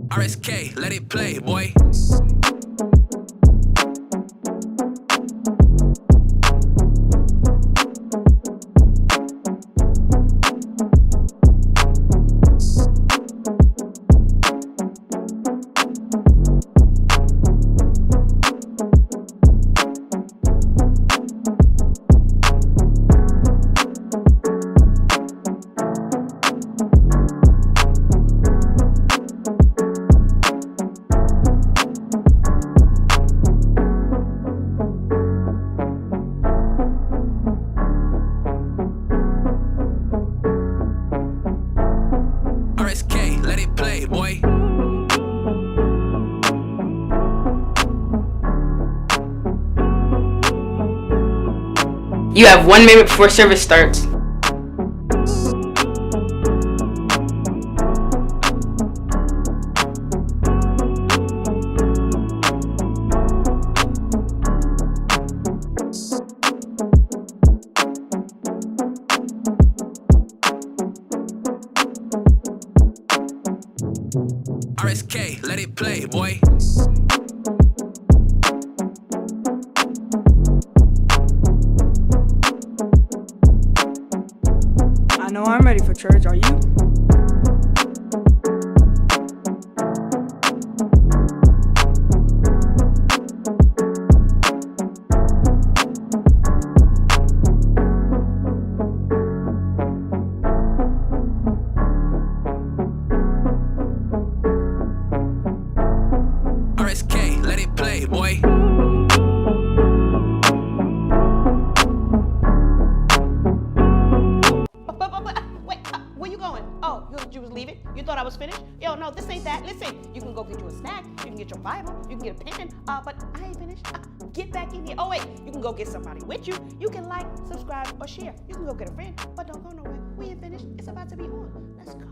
RSK, let it play, boy. RSK, let it play, boy. You have 1 minute before service starts. RSK, let it play, boy. I know I'm ready for church, are you? RSK, let it play, boy. Wait, where you going? Oh, you was leaving? You thought I was finished? Yo, no, this ain't that. Listen, you can go get you a snack, you can get your Bible, you can get a pen, but I ain't finished. Get back in here. Oh, wait, you can go get somebody with you. You can like, subscribe, or share. You can go get a friend, but don't go nowhere. We ain't finished. It's about to be on. Let's go.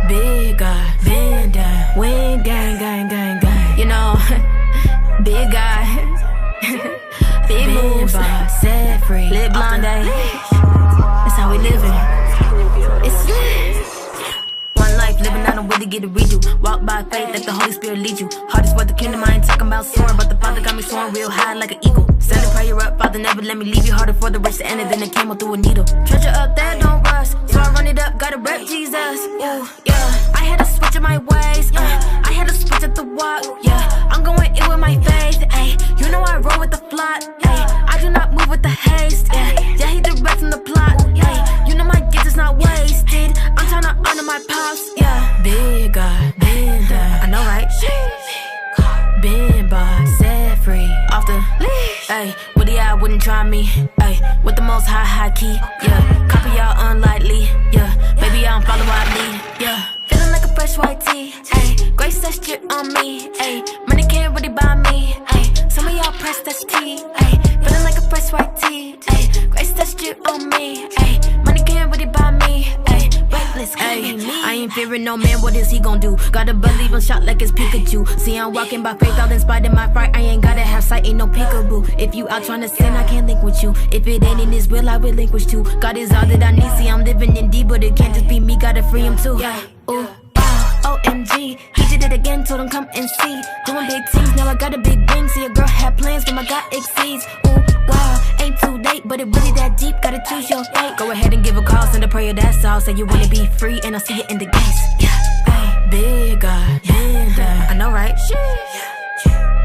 Big guy, been down, win, gang, gang, gang, gang. You know, big guy, big moves, set free, lip blonde, that's how we living. It's lit. One life, living, I don't really get to read you. Walk by faith, let the Holy Spirit lead you. Hardest for the kingdom, I ain't talking about soaring, but the Father got me soaring real high like an eagle. Send a prayer up, Father, never let me leave you. Harder for the race to enter than a camel through a needle. Treasure up there, don't rush. So I run it up, gotta rep Jesus. Ooh, yeah. I had to switch up my ways. I had to switch up the walk. Yeah, I'm going in with my faith. Ayy, you know I roll with the flock. Ayy, I do not move with the haste. Yeah, he directing the plot. Ayy, you know my gift is not wasted. I'm trying to honor my pops. Yeah, big God, been down. I know, right? Been by, set free, off the leash. Ayy, with the eye wouldn't try me. Ayy, with the most high key. Yeah, copy y'all unlikely. Yeah, baby I don't follow what I lead. Yeah, feeling like a fresh white tee. Ayy, grace that shit on me. Ayy, money can't really buy me. Ayy, some of y'all press that T. Ayy, feeling like a fresh white tee. Ayy, grace that shit on me. Ayy, money can't really buy me. Ayy, reckless, ayy, I ain't fearing no man, what is he gon' do? Gotta believe him, shot like it's Pikachu. See, I'm walking by faith, all inspired in my fright. I ain't gotta have sight, ain't no peekaboo. If you out trying to sin, I can't link with you. If it ain't in his will, I relinquish too. God is all that I need, see, I'm living in D, but it can't just be me, gotta free him too. Yeah, ooh, wow, OMG, he did it again, told him come and see. Doing big things, now I got a big ring. See, a girl had plans, but my God exceeds. Ooh, wow, ain't too late, but it really that deep, gotta choose your fate. Go ahead and give a call, send a prayer, that's all. Say you wanna be free, and I'll see you in the gates. Yeah, ayy, big God, been down. I know, right?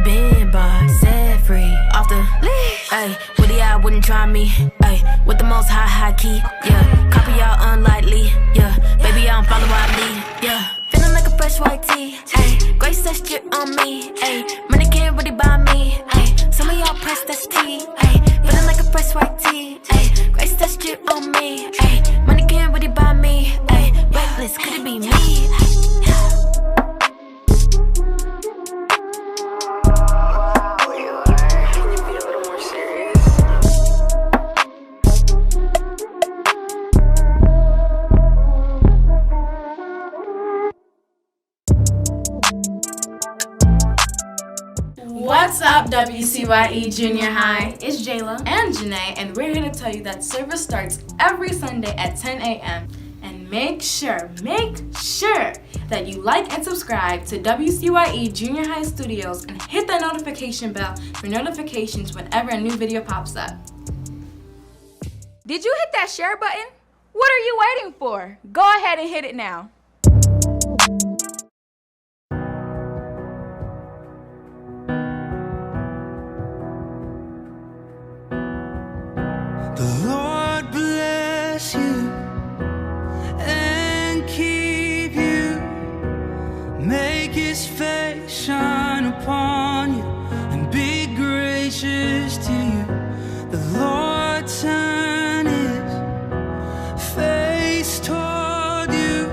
Been by, set free, off the leash. Ayy, with the eye wouldn't try me. Ayy, with the most high key. Yeah, copy y'all unlikely. Yeah, baby I don't follow what I lead. Yeah, feeling like a fresh white tee. Ayy, grace that shit on me. Ayy, money can't really buy me. Ayy, some of y'all press that T. Ayy, feeling like a fresh white tee. Ayy, grace that shit on me. Ayy, money can't really buy me. Ayy, reckless, could it be me? What's up, WCYE Junior High? It's Jayla And Janae, and we're here to tell you that service starts every Sunday at 10 a.m. And make sure that you like and subscribe to WCYE Junior High Studios and hit that notification bell for notifications whenever a new video pops up. Did you hit that share button? What are you waiting for? Go ahead and hit it now. The Lord bless you and keep you. Make His face shine upon you and be gracious to you. The Lord turn His face toward you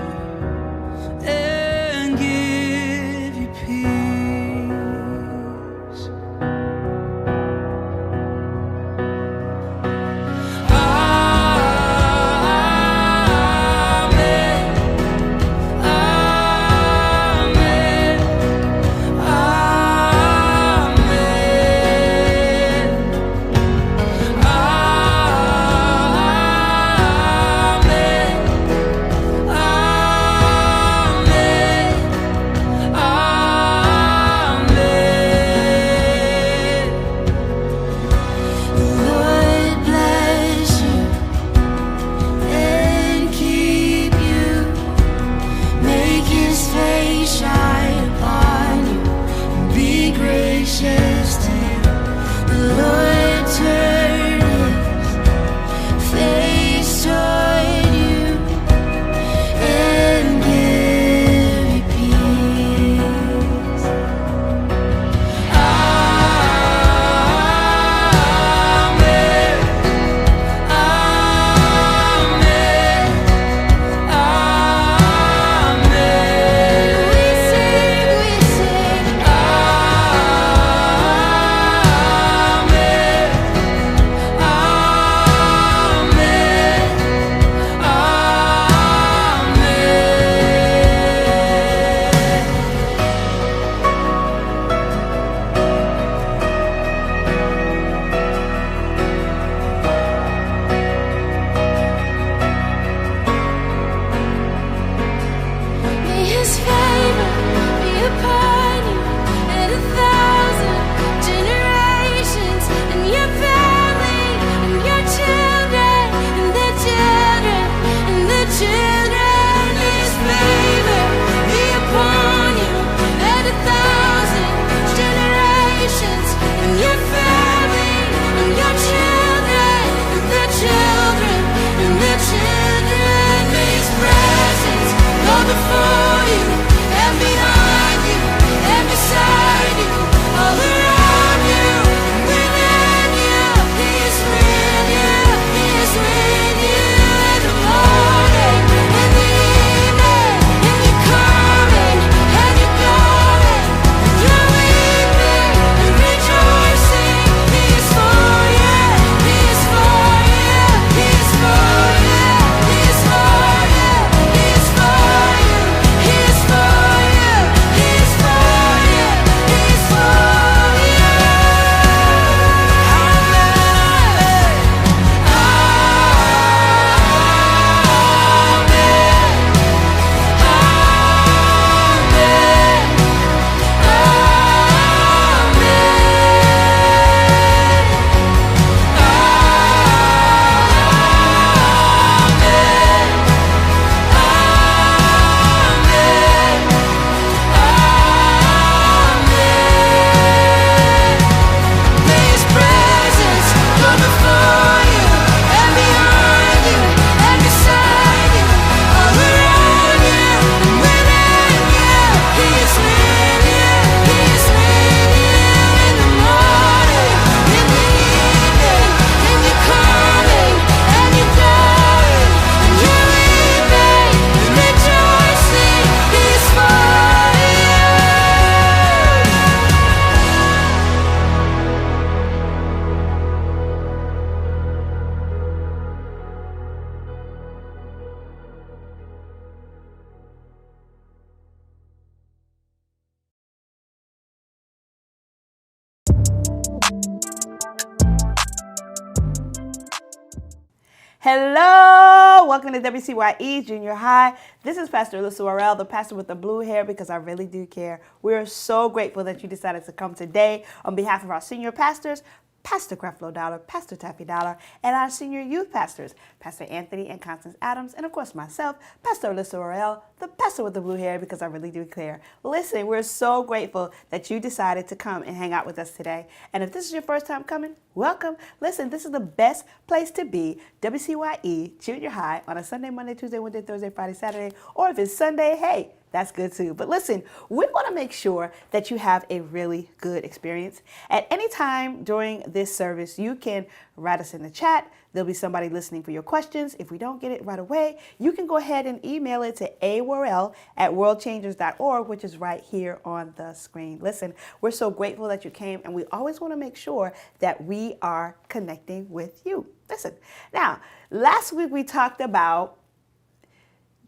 Hello, welcome to WCYE Junior High. This is Pastor Alyssa Worrell, the pastor with the blue hair, because I really do care. We are so grateful that you decided to come today on behalf of our senior pastors, Pastor Creflo Dollar, Pastor Taffy Dollar, and our senior youth pastors, Pastor Anthony and Constance Adams, and of course myself, Pastor Alyssa Worrell, the pastor with the blue hair, because I really do care. Listen, we're so grateful that you decided to come and hang out with us today. And if this is your first time coming, welcome. Listen, this is the best place to be, WCYE Junior High on a Sunday, Monday, Tuesday, Wednesday, Thursday, Friday, Saturday, or if it's Sunday, hey, that's good too. But listen, we want to make sure that you have a really good experience. At any time during this service, you can write us in the chat. There'll be somebody listening for your questions. If we don't get it right away, you can go ahead and email it to aworrell@worldchangers.org, which is right here on the screen. Listen, we're so grateful that you came, and we always want to make sure that we are connecting with you. Listen, now, last week we talked about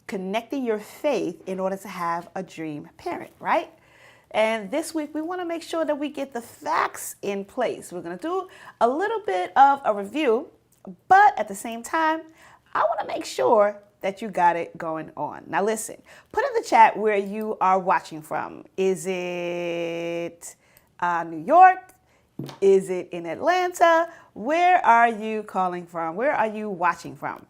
connecting your faith in order to have a dream parent, right? And this week we want to make sure that we get the facts in place. We're going to do a little bit of a review, but at the same time, I want to make sure that you got it going on. Now listen, put in the chat where you are watching from. Is it New York? Is it in Atlanta? Where are you calling from? Where are you watching from?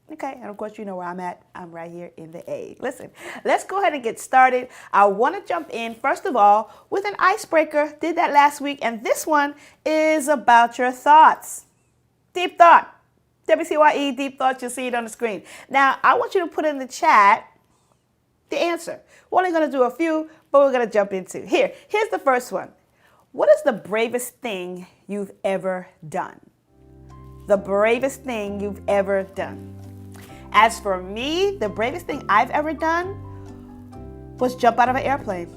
Okay, and of course you know where I'm at. I'm right here in the A. Listen, let's go ahead and get started. I want to jump in, first of all, with an icebreaker. Did that last week, and this one is about your thoughts. Deep thought. WCYE Deep Thoughts, you'll see it on the screen. Now, I want you to put in the chat the answer. We're only going to do a few, but we're going to jump into. Here's the first one. What is the bravest thing you've ever done? The bravest thing you've ever done. As for me, the bravest thing I've ever done was jump out of an airplane.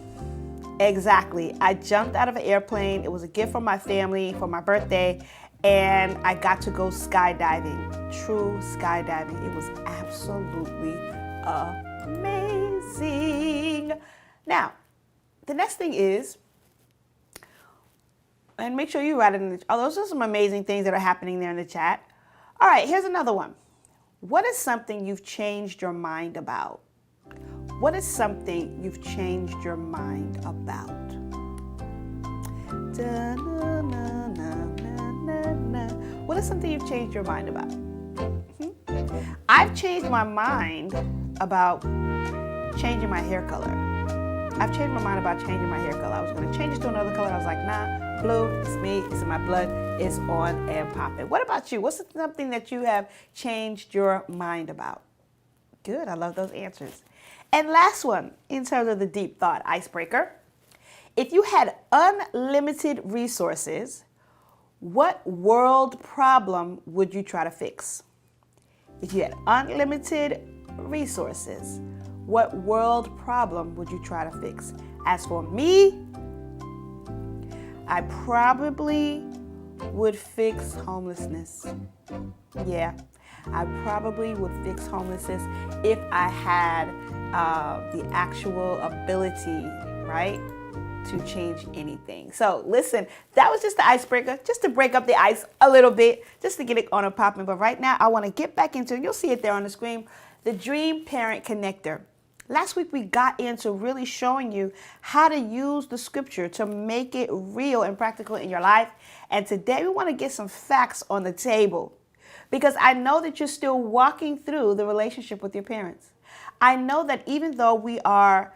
Exactly. I jumped out of an airplane. It was a gift from my family for my birthday, and I got to go skydiving. True skydiving. It was absolutely amazing. Now, the next thing is, and make sure you write it in the, those are some amazing things that are happening there in the chat. All right, here's another one. What is something you've changed your mind about? What is something you've changed your mind about? What is something you've changed your mind about? I've changed my mind about changing my hair color. I've changed my mind about changing my hair color. I was going to change it to another color. I was like, nah, blue, it's me, it's in my blood, it's on and popping. What about you? What's something that you have changed your mind about? Good, I love those answers. And last one, in terms of the deep thought icebreaker, if you had unlimited resources, what world problem would you try to fix? If you had unlimited resources, what world problem would you try to fix? As for me, I probably would fix homelessness. Yeah, I probably would fix homelessness if I had the actual ability, right, to change anything. So listen, that was just the icebreaker, just to break up the ice a little bit, just to get it on and popping. But right now, I want to get back into, and you'll see it there on the screen, the Dream Parent Connector. Last week, we got into really showing you how to use the scripture to make it real and practical in your life. And today, we want to get some facts on the table, because I know that you're still walking through the relationship with your parents. I know that even though we are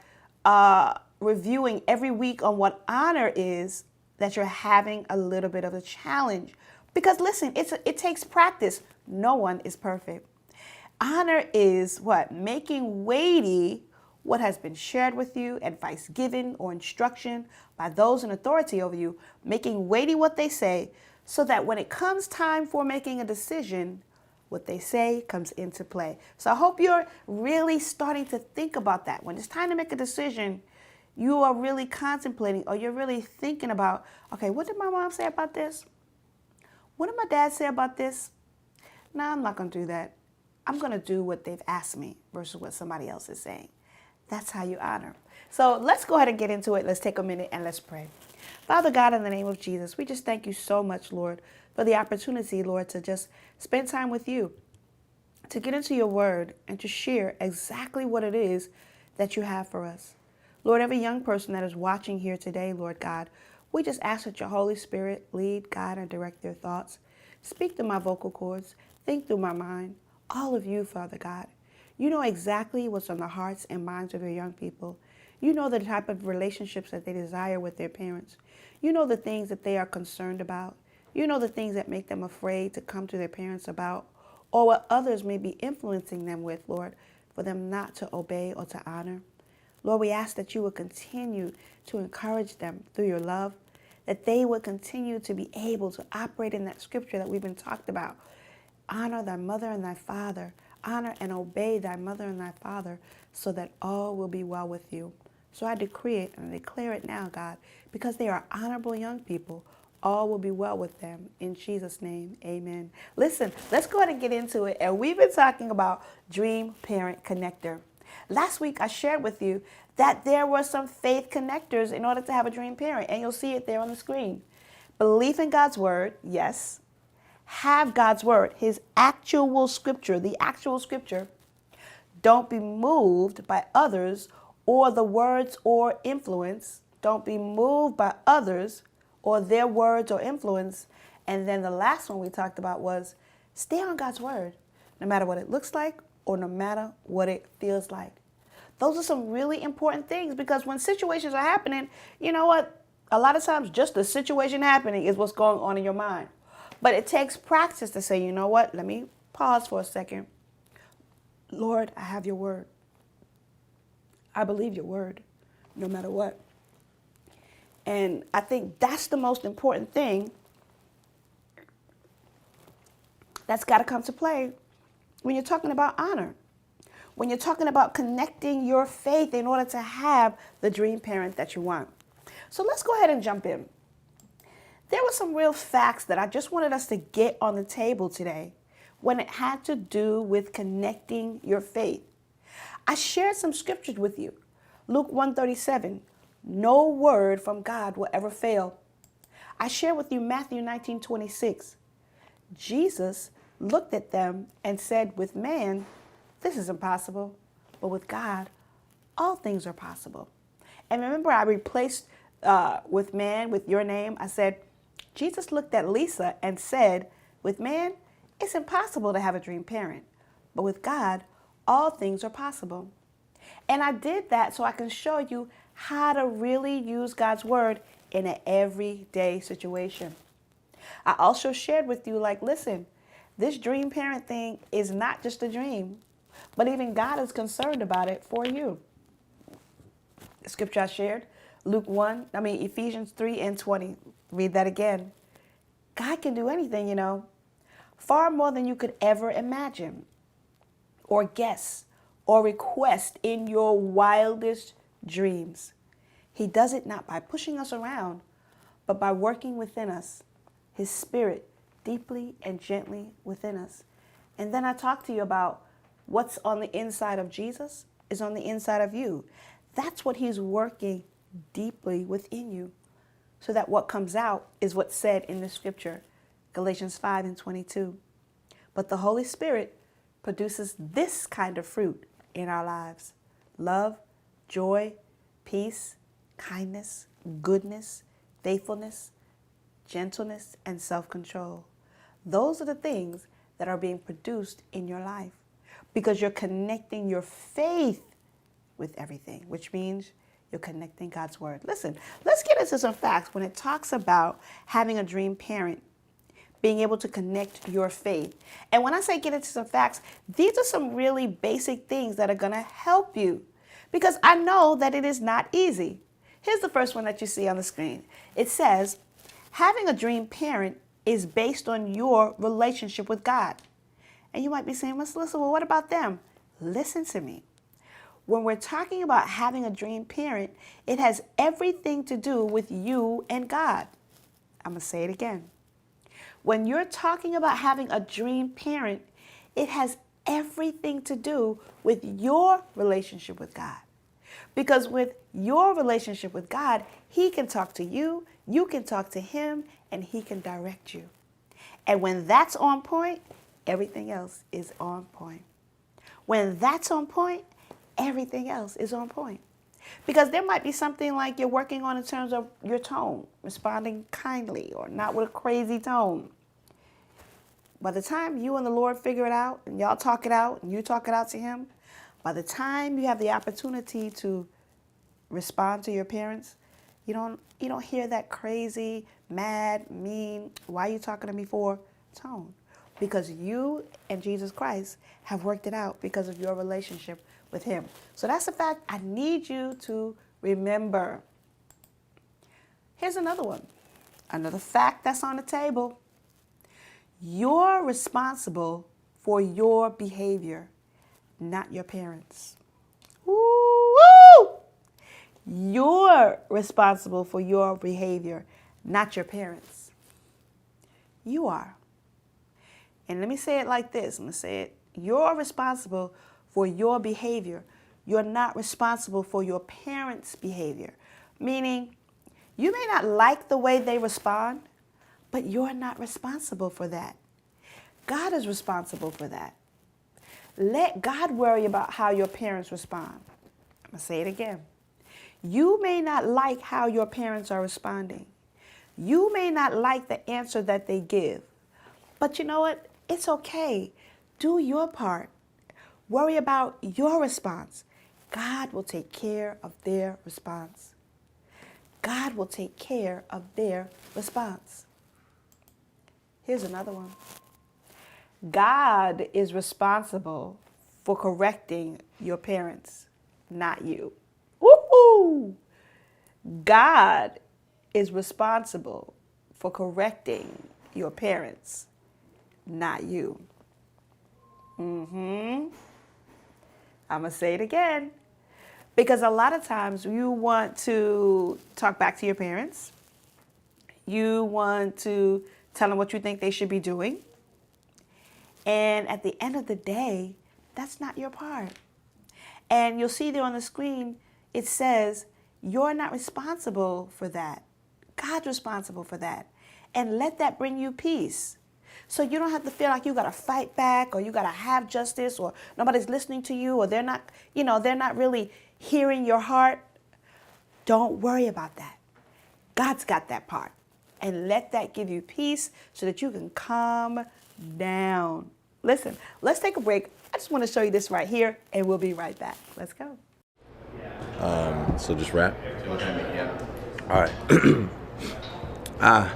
reviewing every week on what honor is, that you're having a little bit of a challenge. Because listen, it takes practice. No one is perfect. Honor is what? Making weighty what has been shared with you, advice given or instruction by those in authority over you, making weighty what they say, so that when it comes time for making a decision, what they say comes into play. So I hope you're really starting to think about that. When it's time to make a decision, you are really contemplating, or you're really thinking about, okay, what did my mom say about this? What did my dad say about this? No, I'm not going to do that. I'm going to do what they've asked me versus what somebody else is saying. That's how you honor. So let's go ahead and get into it. Let's take a minute and let's pray. Father God, in the name of Jesus, we just thank you so much, Lord, for the opportunity, Lord, to just spend time with you. to get into your word and to share exactly what it is that you have for us. Lord, every young person that is watching here today, Lord God, we just ask that your Holy Spirit lead, guide, and direct their thoughts. Speak through my vocal cords. Think through my mind. All of you, Father God. You know exactly what's on the hearts and minds of your young people. You know the type of relationships that they desire with their parents. You know the things that they are concerned about. You know the things that make them afraid to come to their parents about, or what others may be influencing them with, Lord, for them not to obey or to honor. Lord, we ask that you would continue to encourage them through your love, that they would continue to be able to operate in that scripture that we've been talked about. Honor thy mother and thy father. Honor and obey thy mother and thy father, so that all will be well with you. So I decree it and I declare it now, God, because they are honorable young people. All will be well with them. In Jesus' name, amen. Listen, let's go ahead and get into it. And we've been talking about Dream Parent Connector. Last week, I shared with you that there were some faith connectors in order to have a dream parent, and you'll see it there on the screen. Belief in God's word, yes. Have God's word, his actual scripture, the actual scripture. Don't be moved by others or the words or influence. Don't be moved by others or their words or influence. And then the last one we talked about was stay on God's word, no matter what it looks like or no matter what it feels like. Those are some really important things, because when situations are happening, you know what? A lot of times just the situation happening is what's going on in your mind. But it takes practice to say, you know what? Let me pause for a second. Lord, I have your word. I believe your word, no matter what. And I think that's the most important thing that's got to come to play when you're talking about honor, when you're talking about connecting your faith in order to have the dream parent that you want. So let's go ahead and jump in. There were some real facts that I just wanted us to get on the table today when it had to do with connecting your faith. I shared some scriptures with you. Luke 1:37, no word from God will ever fail. I shared with you Matthew 19:26. Jesus looked at them and said, with man, this is impossible, but with God, all things are possible. And remember, I replaced with man with your name. I said, Jesus looked at Lisa and said, with man, it's impossible to have a dream parent, but with God, all things are possible. And I did that so I can show you how to really use God's word in an everyday situation. I also shared with you, like, listen, this dream parent thing is not just a dream, but even God is concerned about it for you. The scripture I shared, Ephesians 3:20. Read that again. God can do anything, you know, far more than you could ever imagine or guess or request in your wildest dreams. He does it not by pushing us around, but by working within us, his spirit deeply and gently within us. And then I talked to you about what's on the inside of Jesus is on the inside of you. That's what he's working deeply within you, so that what comes out is what's said in the scripture, Galatians 5:22. But the Holy Spirit produces this kind of fruit in our lives: love, joy, peace, kindness, goodness, faithfulness, gentleness, and self-control. Those are the things that are being produced in your life because you're connecting your faith with everything, which means you're connecting God's word. Listen, let's get into some facts when it talks about having a dream parent, being able to connect your faith. And when I say get into some facts, these are some really basic things that are going to help you, because I know that it is not easy. Here's the first one that you see on the screen. It says, having a dream parent is based on your relationship with God. And you might be saying, Miss Alyssa, well, what about them? Listen to me. When we're talking about having a dream parent, it has everything to do with you and God. I'm going to say it again. When you're talking about having a dream parent, it has everything to do with your relationship with God. Because with your relationship with God, he can talk to you, you can talk to him, and he can direct you. And when that's on point, everything else is on point. When that's on point, everything else is on point. Because there might be something like you're working on in terms of your tone, responding kindly or not with a crazy tone. By the time you and the Lord figure it out and y'all talk it out and you talk it out to him, by the time you have the opportunity to respond to your parents, you don't hear that crazy, mad, mean, why are you talking to me for tone. Because you and Jesus Christ have worked it out because of your relationship with him. So that's a fact I need you to remember. Here's another one. Another fact that's on the table. You're responsible for your behavior, not your parents. Woo! You're responsible for your behavior, not your parents. You are. And let me say it like this. I'm going to say it. You're responsible for your behavior. You're not responsible for your parents' behavior. Meaning, you may not like the way they respond, but you're not responsible for that. God is responsible for that. Let God worry about how your parents respond. I'm going to say it again. You may not like how your parents are responding. You may not like the answer that they give. But you know what? It's okay. Do your part. Worry about your response. God will take care of their response. God will take care of their response. Here's another one. God is responsible for correcting your parents, not you. Woohoo! God is responsible for correcting your parents, not you. I'm going to say it again. Because a lot of times you want to talk back to your parents. You want to tell them what you think they should be doing. And at the end of the day, that's not your part. And you'll see there on the screen, it says, you're not responsible for that. God's responsible for that. And let that bring you peace. So you don't have to feel like you got to fight back or you got to have justice or nobody's listening to you or they're not really hearing your heart. Don't worry about that. God's got that part. And let that give you peace so that you can calm down. Listen, let's take a break. I just want to show you this right here and we'll be right back. Let's go. So just rap? All right. I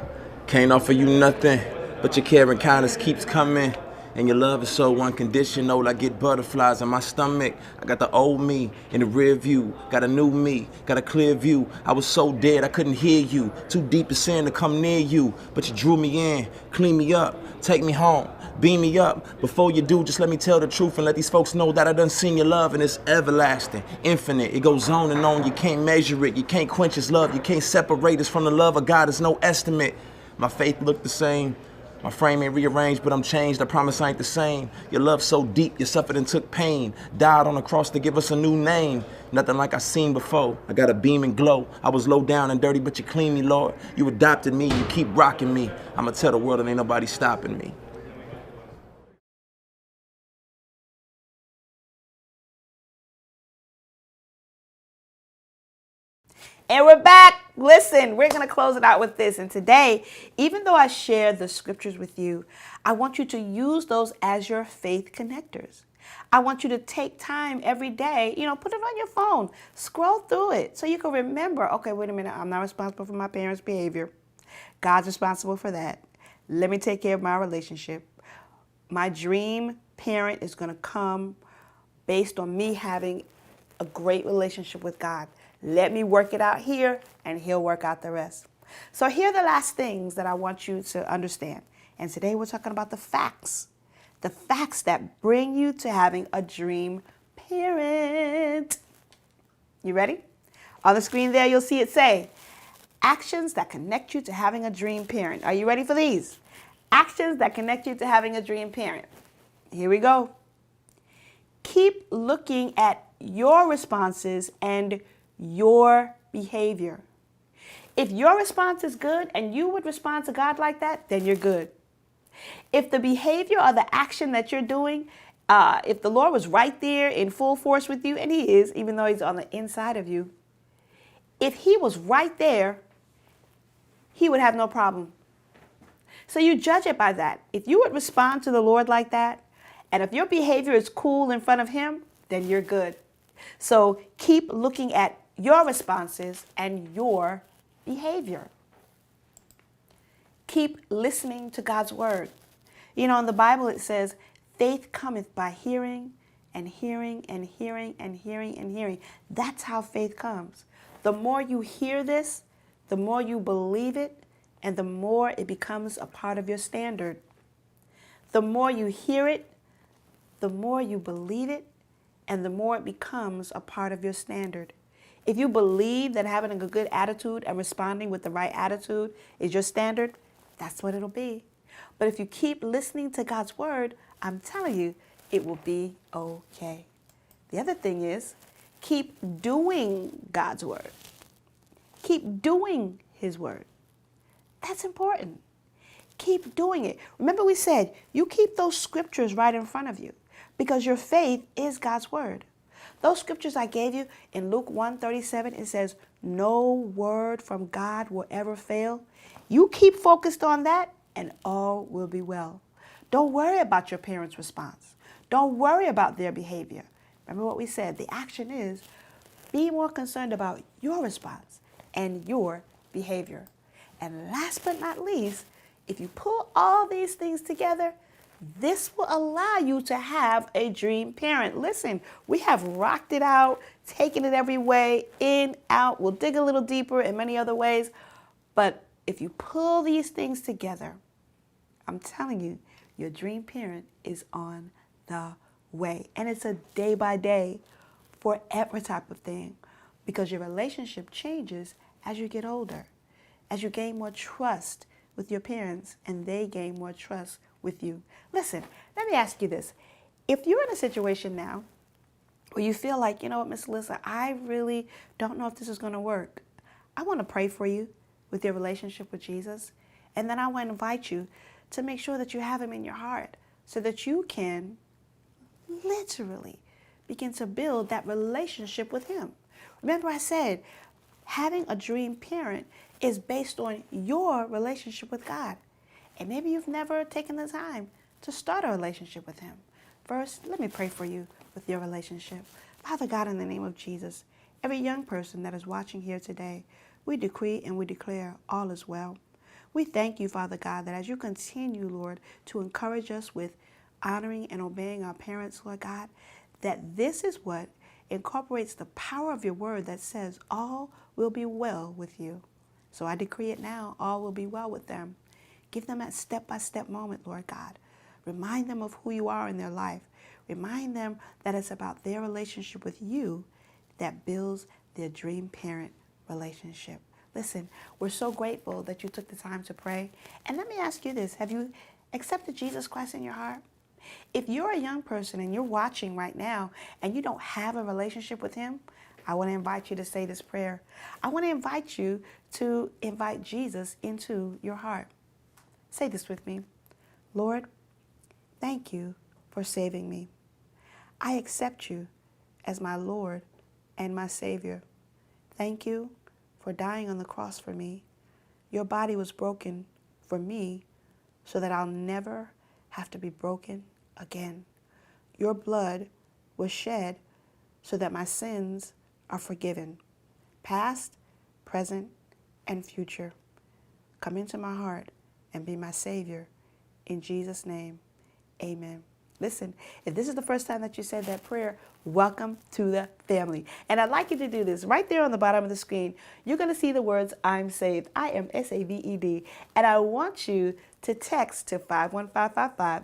can't offer you nothing, but your care and kindness keeps coming. And your love is so unconditional, I get butterflies in my stomach. I got the old me in the rear view, got a new me, got a clear view. I was so dead I couldn't hear you, too deep in sin to come near you. But you drew me in, clean me up, take me home, beam me up. Before you do, just let me tell the truth and let these folks know that I done seen your love and it's everlasting, infinite. It goes on and on, you can't measure it, you can't quench his love, you can't separate us from the love of God, there's no estimate. My faith looked the same. My frame ain't rearranged, but I'm changed. I promise I ain't the same. Your love so deep, you suffered and took pain. Died on the cross to give us a new name. Nothing like I seen before. I got a beam and glow. I was low down and dirty, but you clean me, Lord. You adopted me, you keep rocking me. I'ma tell the world that ain't nobody stopping me. And we're back. Listen, we're going to close it out with this. And today, even though I share the scriptures with you, I want you to use those as your faith connectors. I want you to take time every day, put it on your phone, scroll through it so you can remember, okay, wait a minute, I'm not responsible for my parents' behavior. God's responsible for that. Let me take care of my relationship. My dream parent is going to come based on me having a great relationship with God. Let me work it out here, and he'll work out the rest. So here are the last things that I want you to understand. And today we're talking about the facts that bring you to having a dream parent. You ready? On the screen there, you'll see it say, actions that connect you to having a dream parent. Are you ready for these? Actions that connect you to having a dream parent. Here we go. Keep looking at your responses and your behavior. If your response is good and you would respond to God like that, then you're good. If the behavior or the action that you're doing, if the Lord was right there in full force with you, and he is, even though he's on the inside of you, if he was right there, he would have no problem. So you judge it by that. If you would respond to the Lord like that, and if your behavior is cool in front of him, then you're good. So keep looking at your responses and your behavior. Keep listening to God's word. You know, in the Bible it says, faith cometh by hearing and hearing and hearing and hearing and hearing. That's how faith comes. The more you hear this, the more you believe it, and the more it becomes a part of your standard. The more you hear it, the more you believe it, and the more it becomes a part of your standard. If you believe that having a good attitude and responding with the right attitude is your standard, that's what it'll be. But if you keep listening to God's word, I'm telling you, it will be okay. The other thing is, keep doing God's word. Keep doing his word. That's important. Keep doing it. Remember we said, you keep those scriptures right in front of you because your faith is God's word. Those scriptures I gave you in Luke 1:37, it says, no word from God will ever fail. You keep focused on that and all will be well. Don't worry about your parents' response. Don't worry about their behavior. Remember what we said, the action is be more concerned about your response and your behavior. And last but not least, if you pull all these things together, this will allow you to have a dream parent. Listen, we have rocked it out, taken it every way, in, out. We'll dig a little deeper in many other ways. But if you pull these things together, I'm telling you, your dream parent is on the way. And it's a day by day for every type of thing because your relationship changes as you get older, as you gain more trust with your parents and they gain more trust with you. Listen, let me ask you this. If you're in a situation now where you feel like, you know what, Miss Alyssa, I really don't know if this is going to work, I want to pray for you with your relationship with Jesus. And then I want to invite you to make sure that you have him in your heart so that you can literally begin to build that relationship with him. Remember I said, having a dream parent is based on your relationship with God. And maybe you've never taken the time to start a relationship with him. First, let me pray for you with your relationship. Father God, in the name of Jesus, every young person that is watching here today, we decree and we declare all is well. We thank you, Father God, that as you continue, Lord, to encourage us with honoring and obeying our parents, Lord God, that this is what incorporates the power of your word that says all will be well with you. So I decree it now, all will be well with them. Give them that step-by-step moment, Lord God. Remind them of who you are in their life. Remind them that it's about their relationship with you that builds their dream parent relationship. Listen, we're so grateful that you took the time to pray. And let me ask you this. Have you accepted Jesus Christ in your heart? If you're a young person and you're watching right now and you don't have a relationship with him, I want to invite you to say this prayer. I want to invite you to invite Jesus into your heart. Say this with me. Lord, thank you for saving me. I accept you as my Lord and my Savior. Thank you for dying on the cross for me. Your body was broken for me so that I'll never have to be broken again. Your blood was shed so that my sins are forgiven, past, present, and future. Come into my heart and be my Savior. In Jesus' name, amen. Listen, if this is the first time that you said that prayer, welcome to the family. And I'd like you to do this. Right there on the bottom of the screen, you're going to see the words, I'm saved. I am S-A-V-E-D. And I want you to text to 51555.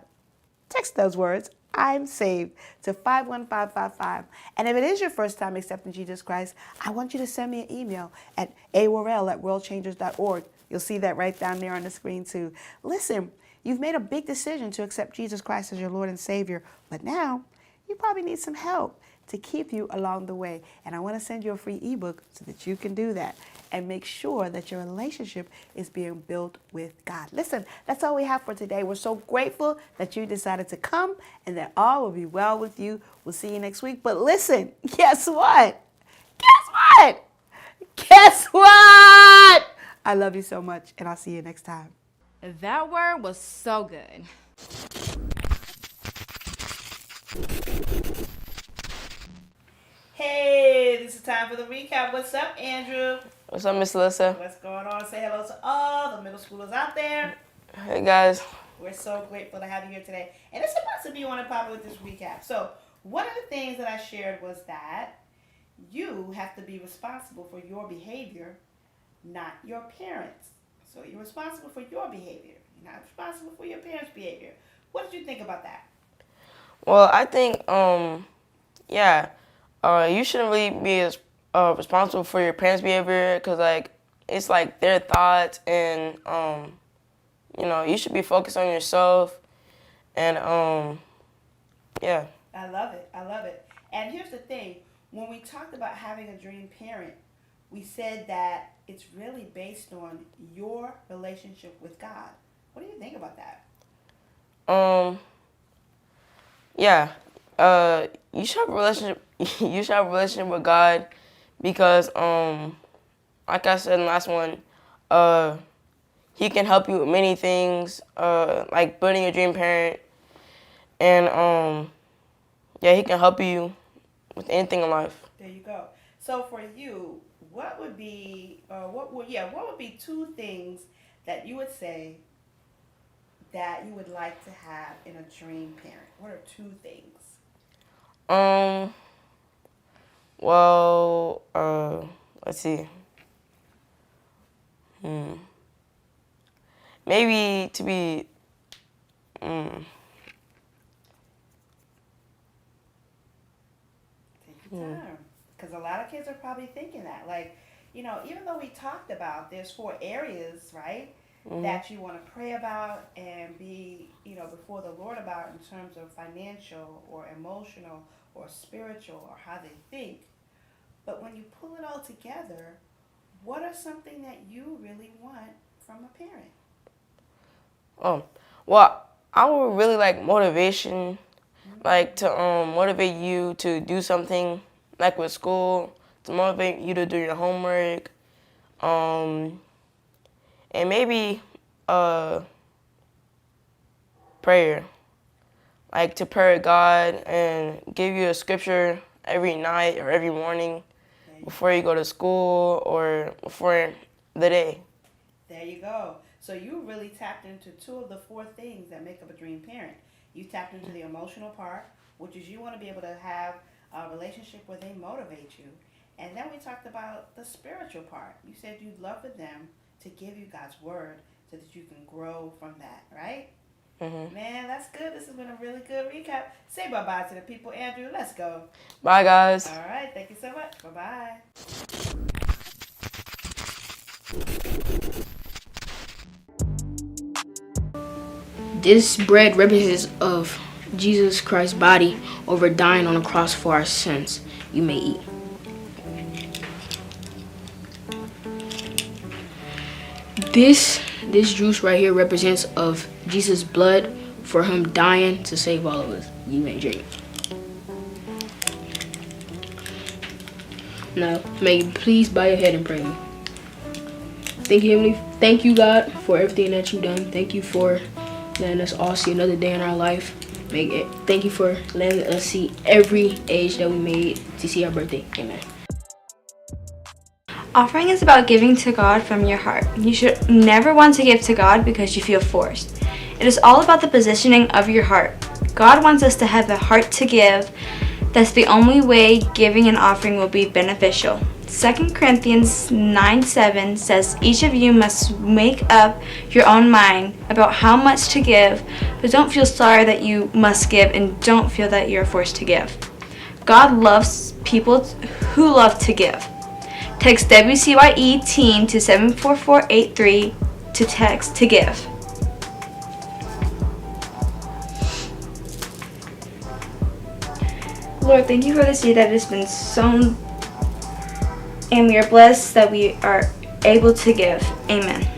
Text those words, I'm saved, to 51555. And if it is your first time accepting Jesus Christ, I want you to send me an email at aworrell@worldchangers.org. You'll see that right down there on the screen too. Listen, you've made a big decision to accept Jesus Christ as your Lord and Savior, but now you probably need some help to keep you along the way. And I want to send you a free ebook so that you can do that. and make sure that your relationship is being built with God. Listen, that's all we have for today. We're so grateful that you decided to come and that all will be well with you. We'll see you next week. But listen, guess what? Guess what? I love you so much, and I'll see you next time. That word was so good. Hey, this is time for the recap. What's up, Andrew? What's up, Miss Alyssa? What's going on? Say hello to all the middle schoolers out there. Hey, guys. We're so grateful to have you here today. And it's about to be on and pop with this recap. So, one of the things that I shared was that you have to be responsible for your behavior, not your parents. So, you're responsible for your behavior. You're not responsible for your parents' behavior. What did you think about that? Well, I think, you shouldn't really be as responsible for your parents' behavior because, like, it's like their thoughts and, you should be focused on yourself and, yeah. I love it. And here's the thing. When we talked about having a dream parent, we said that it's really based on your relationship with God. What do you think about that? You should have a relationship. You should have a relationship with God because, like I said in the last one, He can help you with many things, like building a dream parent, and He can help you with anything in life. There you go. So for you, what would be two things that you would say that you would like to have in a dream parent? What are two things? Let's see. Maybe to be, Take your time. Because a lot of kids are probably thinking that. Like, even though we talked about there's 4 areas, right, that you want to pray about and be, before the Lord about in terms of financial or emotional or spiritual or how they think. But when you pull it all together, what are something that you really want from a parent? Well, I would really like motivation, like to motivate you to do something, like with school, to motivate you to do your homework, and maybe prayer, like to pray to God and give you a scripture every night or every morning before you go to school or before the day. There you go. So you really tapped into 2 of the 4 things that make up a dream parent. You tapped into the emotional part, which is you want to be able to have a relationship where they motivate you. And then we talked about the spiritual part. You said you'd love for them to give you God's word so that you can grow from that, right? Mm-hmm. Man, that's good. This has been a really good recap. Say bye-bye to the people. Andrew, let's go. Bye, guys. All right. Thank you so much. Bye-bye. This bread represents of Jesus Christ's body over dying on the cross for our sins. You may eat. This juice right here represents of Jesus' blood for him dying to save all of us. You may drink. Now, may you please bow your head and pray. Thank you, God, for everything that you've done. Thank you for letting us all see another day in our life. Thank you for letting us see every age that we made to see our birthday. Amen. Offering is about giving to God from your heart. You should never want to give to God because you feel forced. It is all about the positioning of your heart. God wants us to have a heart to give. That's the only way giving an offering will be beneficial. 2 Corinthians 9:7 says each of you must make up your own mind about how much to give, but don't feel sorry that you must give and don't feel that you're forced to give. God loves people who love to give. Text WCYE Teen to 74483 to text to give. Lord, thank you for the seed that has been sown, and we are blessed that we are able to give. Amen.